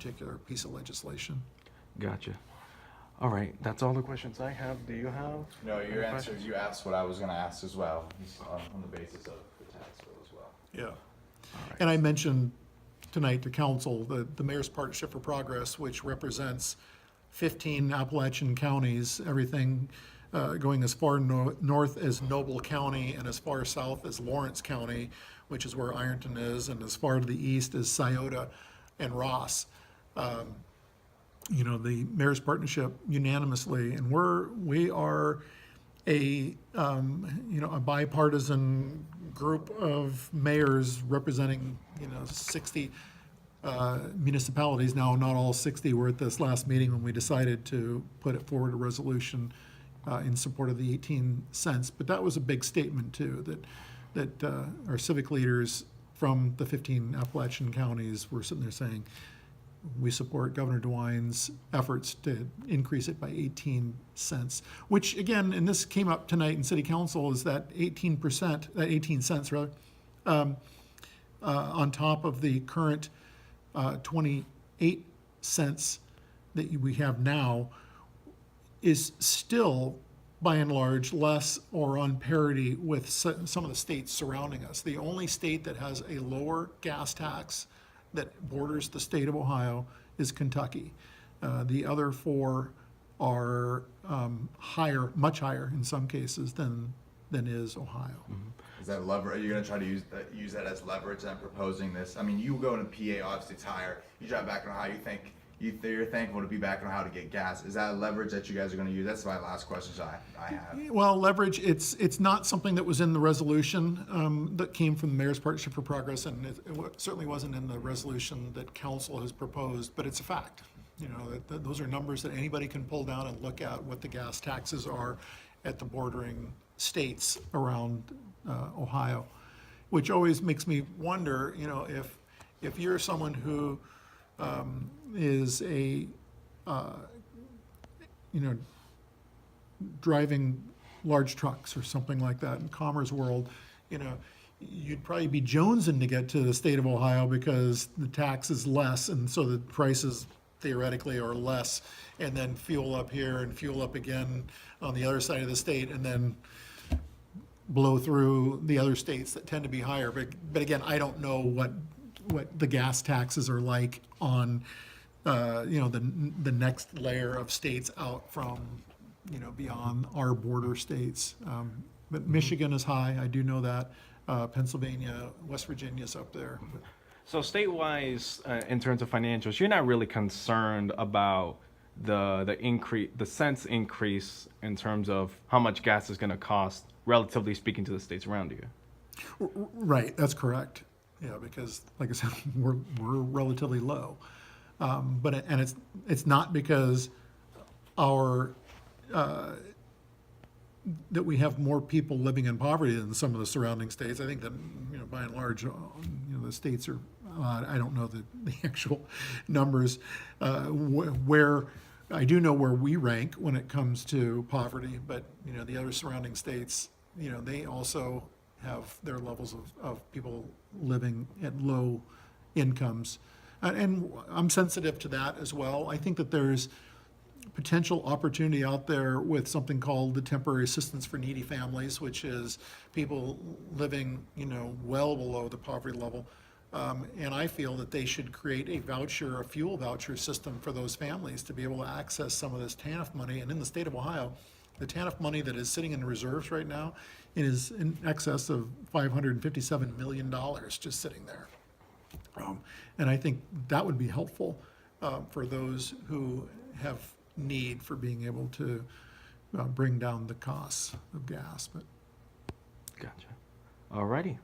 particular piece of legislation. Gotcha. All right, that's all the questions I have. Do you have? No, any your answer, questions? you asked what I was gonna ask as well, on the basis of the tax bill as well. Yeah. All right. And I mentioned tonight to council the Mayor's Partnership for Progress, which represents 15 Appalachian counties, everything going as far north as Noble County and as far south as Lawrence County, which is where Ironton is, and as far to the east as Scioto and Ross. You know, the Mayor's Partnership unanimously, and we are a, you know, a bipartisan group of mayors representing, you know, 60 municipalities. Now, not all 60 were at this last meeting when we decided to put it forward a resolution in support of the 18 cents. But that was a big statement too, that our civic leaders from the 15 Appalachian counties were sitting there saying, we support Governor DeWine's efforts to increase it by 18 cents, which again, and this came up tonight in City Council, is that 18%, that 18 cents rather, on top of the current 28 cents that we have now, is still, by and large, less or on parity with some of the states surrounding us. The only state that has a lower gas tax that borders the state of Ohio is Kentucky. The other four are higher, much higher in some cases than is Ohio. Is that lever, are you gonna try to use that as leverage and proposing this? I mean, you go to PA, obviously it's higher, you drive back in Ohio, you're thankful to be back in Ohio to get gas. Is that a leverage that you guys are gonna use? That's my last question I have. Well, leverage, it's not something that was in the resolution that came from the Mayor's Partnership for Progress, and it certainly wasn't in the resolution that council has proposed, but it's a fact. You know, those are numbers that anybody can pull down and look at what the gas taxes are at the bordering states around Ohio, which always makes me wonder, you know, if you're someone who is a, you know, driving large trucks or something like that in Commerce World, you know, you'd probably be jonesing to get to the state of Ohio because the tax is less, and so the prices theoretically are less, and then fuel up here and fuel up again on the other side of the state, and then blow through the other states that tend to be higher. But again, I don't know what the gas taxes are like on, you know, the next layer of states out from, you know, beyond our border states. But Michigan is high, I do know that. Pennsylvania, West Virginia's up there. So state-wise, in terms of financials, you're not really concerned about the increase, the cents increase in terms of how much gas is going to cost, relatively speaking, to the states around you. Right, that's correct. Yeah, because like I said, we're relatively low, but it's not because our that we have more people living in poverty than some of the surrounding states. I think that, you know, by and large, you know, the states are, I don't know the actual numbers, where I do know where we rank when it comes to poverty, but, you know, the other surrounding states, you know, they also have their levels of people living at low incomes. And I'm sensitive to that as well. I think that there's potential opportunity out there with something called the Temporary Assistance for Needy Families, which is people living, you know, well below the poverty level. And I feel that they should create a fuel voucher system for those families to be able to access some of this TANF money. And in the state of Ohio, the TANF money that is sitting in the reserves right now is in excess of $557 million just sitting there. And I think that would be helpful for those who have need for being able to bring down the costs of gas. But Gotcha. All righty.